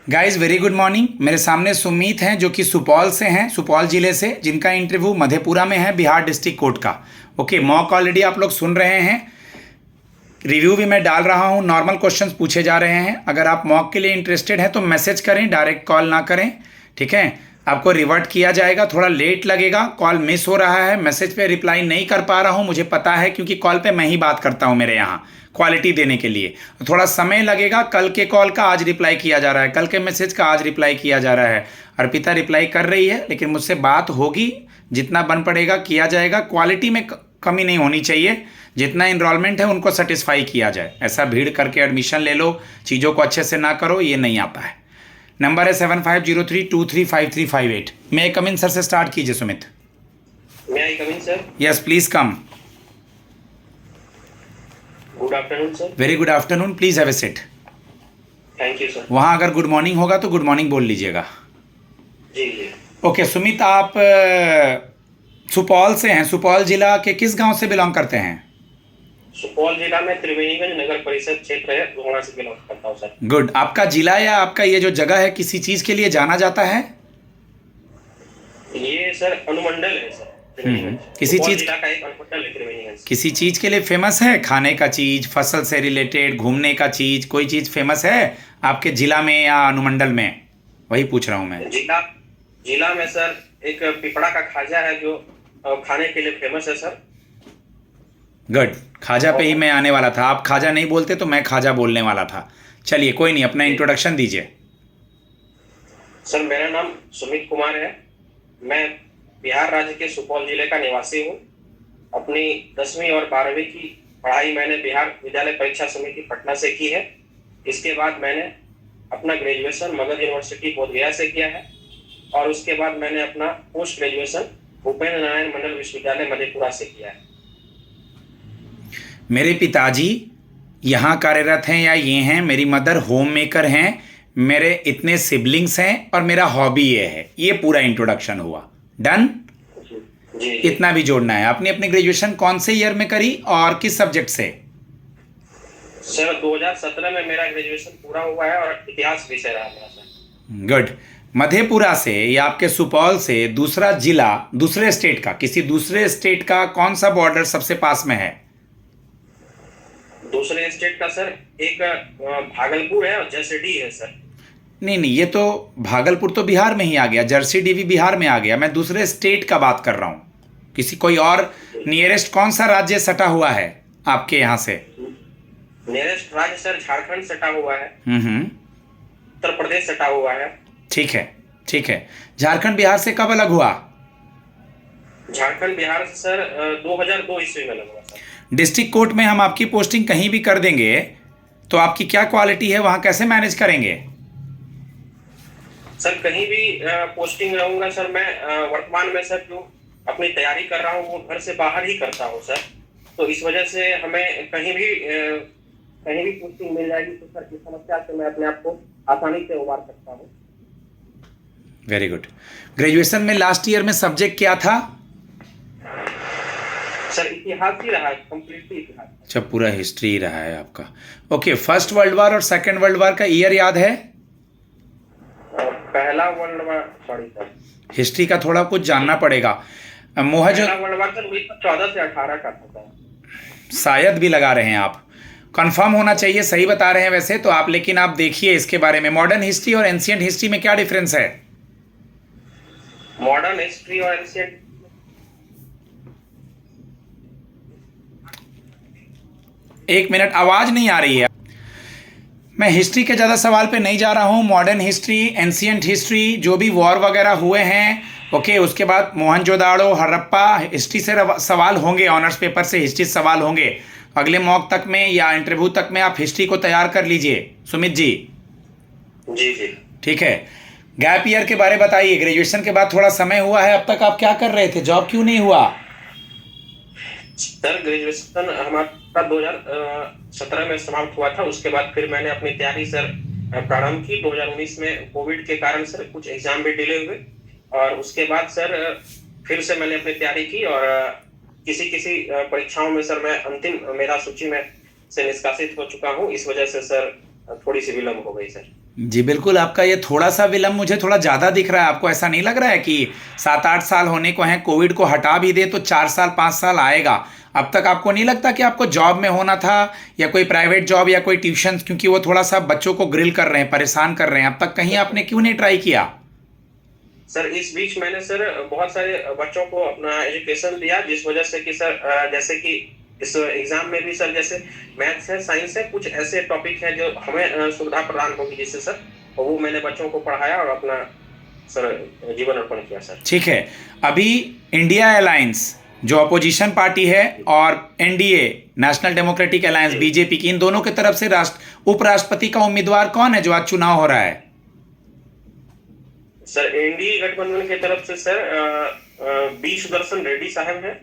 Guys very good morning. मेरे सामने सुमीत हैं जो कि सुपौल से हैं, सुपौल जिले से, जिनका इंटरव्यू मधेपुरा में है, बिहार डिस्ट्रिक्ट कोर्ट का। ओके, मॉक ऑलरेडी आप लोग सुन रहे हैं, रिव्यू भी मैं डाल रहा हूं, नॉर्मल क्वेश्चंस पूछे जा रहे हैं। अगर आप मॉक के लिए इंटरेस्टेड हैं तो मैसेज करें, डायरेक्ट कॉल ना करें, ठीक है। आपको रिवर्ट किया जाएगा, थोड़ा लेट लगेगा, कॉल मिस हो रहा है, मैसेज पे रिप्लाई नहीं कर पा रहा हूं, मुझे पता है, क्योंकि कॉल पे मैं ही बात करता हूं मेरे यहाँ क्वालिटी देने के लिए। थोड़ा समय लगेगा, कल के कॉल का आज रिप्लाई किया जा रहा है, कल के मैसेज का आज रिप्लाई किया जा रहा है। अर्पिता रिप्लाई कर रही है, लेकिन मुझसे बात होगी, जितना बन पड़ेगा किया जाएगा। क्वालिटी में कमी नहीं होनी चाहिए, जितना इनरोलमेंट है उनको सेटिस्फाई किया जाए। ऐसा भीड़ करके एडमिशन ले लो, चीज़ों को अच्छे से ना करो, ये नहीं आता है। नंबर है 7503235358। मे आई कम इन सर से स्टार्ट कीजिए Sumit. May I come in sir? Yes please come. Good afternoon sir. Very good afternoon, please have a seat. Thank you sir. वहाँ अगर गुड मॉर्निंग होगा तो गुड मॉर्निंग बोल लीजिएगा। जी जी। Okay Sumit, आप सुपौल से हैं, सुपौल जिला के किस गांव से बिलोंग करते हैं? सुपौल जिला में त्रिवेणीगंज नगर परिषद क्षेत्र है, वहां से बिलोंग करता हूँ सर। गुड। आपका जिला या आपका ये जो जगह है किसी चीज़ के लिए जाना जाता है? ये सर अनुमंडल है सर। किसी सुपौल चीज जिला का एक अनुमंडल है त्रिवेणीगंज। किसी चीज़ के लिए फेमस है? खाने का चीज़, फसल से रिलेटेड, घूमने का चीज़, कोई चीज़ फेमस है आपके जिला में या अनुमंडल में? वही पूछ रहा हूँ मैं। जिला में सर एक पिपड़ा का खाजा है जो खाने के लिए फेमस है सर। गुड, खाजा पे ही मैं आने वाला था। आप खाजा नहीं बोलते तो मैं खाजा बोलने वाला था। चलिए कोई नहीं, अपना इंट्रोडक्शन दीजिए। सर मेरा नाम सुमित कुमार है, मैं बिहार राज्य के सुपौल जिले का निवासी हूँ। अपनी 10वीं और 12वीं की पढ़ाई मैंने बिहार विद्यालय परीक्षा समिति पटना से की है। इसके बाद मैंने अपना ग्रेजुएशन मगध यूनिवर्सिटी बोधगया से किया है और उसके बाद मैंने अपना पोस्ट ग्रेजुएशन भूपेंद्र नारायण मंडल विश्वविद्यालय मधेपुरा से किया है। मेरे पिताजी यहाँ कार्यरत हैं या ये हैं, मेरी मदर होम मेकर हैं, मेरे इतने सिबलिंग्स हैं और मेरा हॉबी ये है। ये पूरा इंट्रोडक्शन हुआ, डन। जी। इतना भी जोड़ना है। आपने अपनी ग्रेजुएशन कौन से ईयर में करी और किस सब्जेक्ट से? सर 2017 में मेरा ग्रेजुएशन पूरा हुआ है और इतिहास विषय रहा मेरा सर। गुड। मधेपुरा से या आपके सुपौल से दूसरा जिला, दूसरे स्टेट का, किसी दूसरे स्टेट का कौन सा बॉर्डर सबसे पास में है? दूसरे स्टेट का सर एक भागलपुर है और जैसलमेर है सर। नहीं, ये तो भागलपुर तो बिहार में ही आ गया, जर्सी भी बिहार में आ गया। मैं दूसरे स्टेट का बात कर रहा हूँ। किसी कोई और नियरेस्ट कौन सा राज्य सटा हुआ है आपके यहाँ से? नियरेस्ट राज्य सर झारखंड सटा हुआ है। उत्तर प्रदेश सटा हुआ है। ठीक है, ठीक है। झारखंड बिहार से कब अलग हुआ? झारखंड बिहार से सर 2002 ईस्वी में अलग हुआ सर। डिस्ट्रिक्ट कोर्ट में हम आपकी पोस्टिंग कहीं भी कर देंगे तो आपकी क्या क्वालिटी है, वहाँ कैसे मैनेज करेंगे? सर कहीं भी पोस्टिंग रहूंगा सर। मैं वर्तमान में सर जो अपनी तैयारी कर रहा हूँ वो घर से बाहर ही करता हूँ सर। तो इस वजह से हमें कहीं भी पोस्टिंग मिल जाएगी तो सर इस समस्या से मैं अपने आप को आसानी से उबार सकता हूँ। Very good. ग्रेजुएशन में लास्ट ईयर में सब्जेक्ट क्या था? सर इतिहास ही रहा है, कंप्लीटली इतिहास। अच्छा, पूरा हिस्ट्री रहा है आपका। ओके, फर्स्ट वर्ल्ड वॉर और सेकेंड वर्ल्ड वॉर का ईयर याद है? पहला world war, sorry sir, history का थोड़ा कुछ जानना पड़ेगा। मोहनजो पहला वर्ल्ड वॉर सर 1914 से 18 का था। शायद भी लगा रहे हैं आप, कंफर्म होना चाहिए, सही बता रहे हैं वैसे तो आप, लेकिन आप देखिए इसके बारे में। मॉडर्न हिस्ट्री और एंशिएंट हिस्ट्री में क्या डिफरेंस है? मॉडर्न हिस्ट्री और एंशिएंट, एक मिनट, आवाज नहीं आ रही है। मैं हिस्ट्री के ज़्यादा सवाल पे नहीं जा रहा हूँ। मॉडर्न हिस्ट्री, एंशिएंट हिस्ट्री, जो भी वॉर वगैरह हुए हैं, ओके, उसके बाद मोहनजोदाड़ो, हड़प्पा, हिस्ट्री से सवाल होंगे, ऑनर्स पेपर से हिस्ट्री सवाल होंगे। अगले मॉक तक में या इंटरव्यू तक में आप हिस्ट्री को तैयार कर लीजिए सुमित जी। जी जी ठीक है। गैप ईयर के बारे बताइए। ग्रेजुएशन के बाद थोड़ा समय हुआ है, अब तक आप क्या कर रहे थे? जॉब क्यों नहीं हुआ? सर ग्रेजुएशन हमारा 2017 में समाप्त हुआ था। उसके बाद फिर मैंने अपनी तैयारी सर प्रारंभ की। 2019 में कोविड के कारण सर कुछ एग्जाम भी डिले हुए और उसके बाद सर फिर से मैंने अपनी तैयारी की और किसी परीक्षाओं में सर मैं अंतिम मेधा सूची में से निष्कासित हो चुका हूँ। इस वजह से सर थोड़ी सी विलम्ब हो गई सर। जी बिल्कुल, आपका ये थोड़ा सा विलम्ब मुझे थोड़ा ज़्यादा दिख रहा है। आपको ऐसा नहीं लग रहा है कि 7-8 साल होने को हैं, कोविड को हटा भी दे तो 4 साल 5 साल आएगा। अब तक आपको नहीं लगता कि आपको जॉब में होना था, या कोई प्राइवेट जॉब या कोई ट्यूशन, क्योंकि वो थोड़ा सा बच्चों को ग्रिल कर रहे हैं, परेशान कर रहे हैं। अब तक कहीं आपने क्यों नहीं ट्राई किया? सर इस बीच मैंने सर बहुत सारे बच्चों को अपना एजुकेशन दिया, जिस वजह से कि सर जैसे कि इस एग्जाम में भी सर जैसे मैथ्स है, साइंस है, कुछ ऐसे टॉपिक है जो हमें सुविधा प्रदान होगी जिससे सर, और वो मैंने बच्चों को पढ़ाया और अपना सर जीवन अर्पण किया सर। ठीक है। अभी इंडिया अलायंस जो अपोजिशन पार्टी है और NDA national democratic alliance BJP की, इन दोनों की तरफ से उपराष्ट्रपति का उम्मीदवार कौन है जो आज चुनाव हो रहा है? सर एनडीए गठबंधन की तरफ से सर बी सुदर्शन रेड्डी साहब हैं,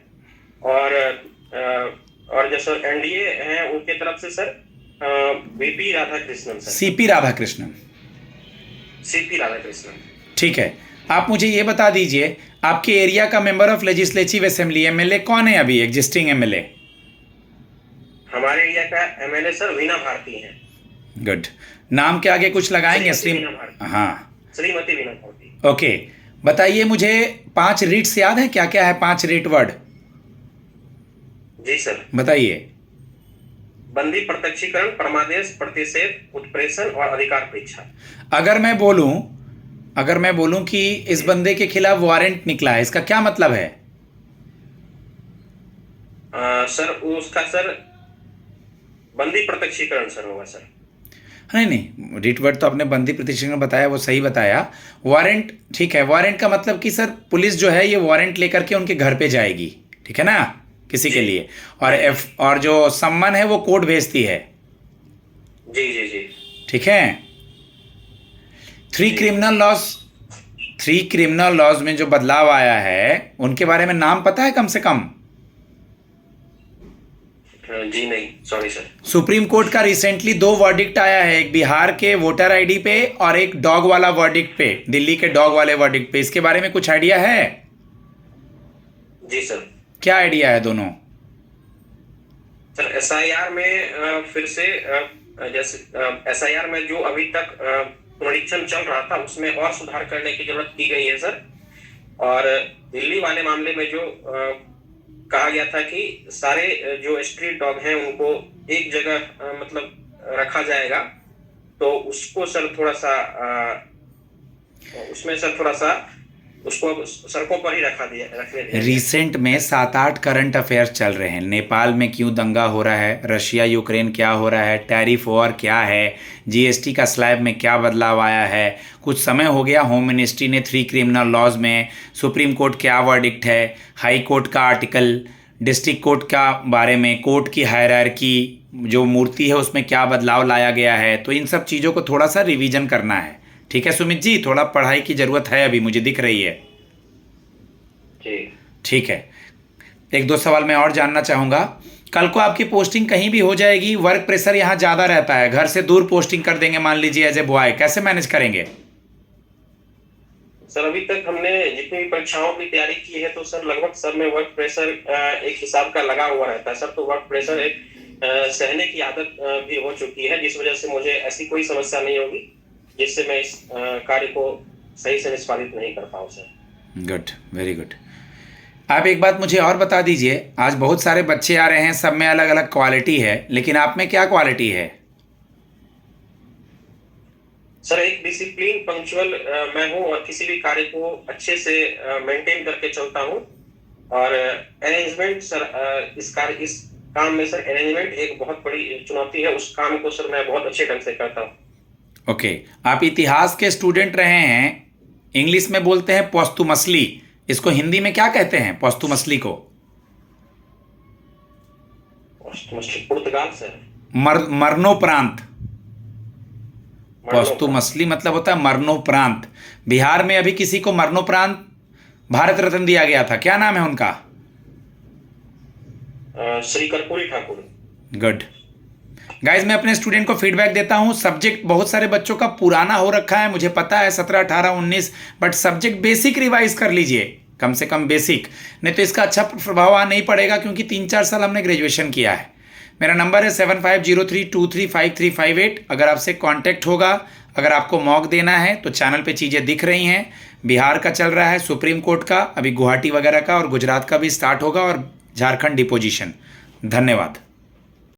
और जो सर एनडीए हैं उनके तरफ से sir VP Radhakrishnan sir, CP Radhakrishnan. CP Radhakrishnan. ठीक है, आप मुझे ये बता दीजिए, आपके एरिया का member of legislative assembly MLA कौन है अभी, एग्जिस्टिंग एमएलए? हमारे एरिया का एमएलए सर वीणा भारती हैं। गुड। नाम के आगे कुछ लगाएंगे? हाँ, श्रीमती वीणा भारती। ओके, बताइए मुझे 5 रीट्स याद है? क्या क्या है 5 रीट वर्ड? जी सर बताइए। बंदी, प्रत्यक्षीकरण, परमादेश, प्रतिषेध, उत्प्रेषण और अधिकार परीक्षा। अगर मैं बोलूं कि इस बंदे के खिलाफ वारंट निकला है, इसका क्या मतलब है? सर उसका सर बंदी प्रत्यक्षीकरण सर होगा सर। नहीं, रीट वर्ड तो आपने बंदी प्रत्यक्षीकरण बताया, वो सही बताया। वारंट, ठीक है, वारंट का मतलब कि सर पुलिस जो है ये वारंट लेकर के उनके घर पे जाएगी, ठीक है ना, किसी के लिए, और जो सम्मन है वो कोर्ट भेजती है। जी जी जी, ठीक है। 3 क्रिमिनल लॉज में जो बदलाव आया है उनके बारे में नाम पता है कम से कम? जी नहीं, सॉरी सर। सुप्रीम कोर्ट का रिसेंटली 2 वर्डिक्ट आया है, एक बिहार के वोटर आईडी पे और एक डॉग वाला वर्डिक्ट पे, दिल्ली के डॉग वाले वर्डिक्ट पे। इसके बारे में कुछ आइडिया है? जी सर। क्या आइडिया है दोनों? सर एसआईआर में फिर से जैसे एसआईआर में जो अभी तक पुनरीक्षण चल रहा था उसमें और सुधार करने की जरूरत की गई है सर। और दिल्ली वाले मामले में जो कहा गया था कि सारे जो स्ट्रीट डॉग हैं उनको एक जगह मतलब रखा जाएगा, तो उसको सर थोड़ा सा उसमें सर थोड़ा सा उसको सड़कों पर ही रखने दिया। रिसेंट में 7-8 करंट अफेयर्स चल रहे हैं। नेपाल में क्यों दंगा हो रहा है, रशिया यूक्रेन क्या हो रहा है, टैरिफ वॉर क्या है, जीएसटी का स्लैब में क्या बदलाव आया है। कुछ समय हो गया होम मिनिस्ट्री ने 3 क्रिमिनल लॉज में, सुप्रीम कोर्ट क्या वर्डिक्ट है, हाई कोर्ट का आर्टिकल, डिस्ट्रिक्ट कोर्ट का बारे में, कोर्ट की हायरार्की जो मूर्ति है उसमें क्या बदलाव लाया गया है। तो इन सब चीज़ों को थोड़ा सा रिवीजन करना है। ठीक है सुमित जी, थोड़ा पढ़ाई की ज़रूरत है अभी, मुझे दिख रही है। ठीक है, 1-2 सवाल मैं और जानना चाहूँगा। कल को आपकी पोस्टिंग कहीं भी हो जाएगी, वर्क प्रेशर यहाँ ज़्यादा रहता है, घर से दूर पोस्टिंग कर देंगे मान लीजिए एज ए बॉय, कैसे मैनेज करेंगे? सर अभी तक हमने जितनी भी परीक्षाओं की तैयारी की है तो सर लगभग सब में वर्क प्रेशर एक हिसाब का लगा हुआ रहता है सर। तो वर्क प्रेशर एक सहने की आदत भी हो चुकी है, जिस वजह से मुझे ऐसी कोई समस्या नहीं होगी जिससे मैं इस कार्य को सही से निष्पादित नहीं कर पाऊँ सर। Good, very good. आप एक बात मुझे और बता दीजिए, आज बहुत सारे बच्चे आ रहे हैं, सब में अलग अलग क्वालिटी है, लेकिन आप में क्या क्वालिटी है? सर एक डिसिप्लिन, पंक्चुअल मैं हूँ और किसी भी कार्य को अच्छे से मेंटेन करके चलता हूँ। और अरेंजमेंट सर इस काम में सर अरेंजमेंट एक बहुत बड़ी चुनौती है, उस काम को सर मैं बहुत अच्छे ढंग से करता हूँ। ओके, आप इतिहास के स्टूडेंट रहे हैं, इंग्लिश में बोलते हैं पोस्टुमसली, इसको हिंदी में क्या कहते हैं पोस्टुमसली को? पुर्तगाल सर। मरणोपरांत। पोस्टुमसली मतलब होता है मरणोपरांत। बिहार में अभी किसी को मरणोपरांत भारत रत्न दिया गया था, क्या नाम है उनका? श्री कर्पूरी ठाकुर। गुड गाइज, मैं अपने स्टूडेंट को फीडबैक देता हूँ। सब्जेक्ट बहुत सारे बच्चों का पुराना हो रखा है, मुझे पता है 17, 18, 19, बट सब्जेक्ट बेसिक रिवाइज कर लीजिए, कम से कम बेसिक, नहीं तो इसका अच्छा प्रभाव नहीं पड़ेगा, क्योंकि 3-4 साल हमने ग्रेजुएशन किया है। मेरा नंबर है 7503235358। अगर आपसे कांटेक्ट होगा, अगर आपको मॉक देना है तो चैनल पे चीज़ें दिख रही हैं। बिहार का चल रहा है, सुप्रीम कोर्ट का, अभी गुवाहाटी वगैरह का और गुजरात का भी स्टार्ट होगा, और झारखंड डिपोजिशन। धन्यवाद।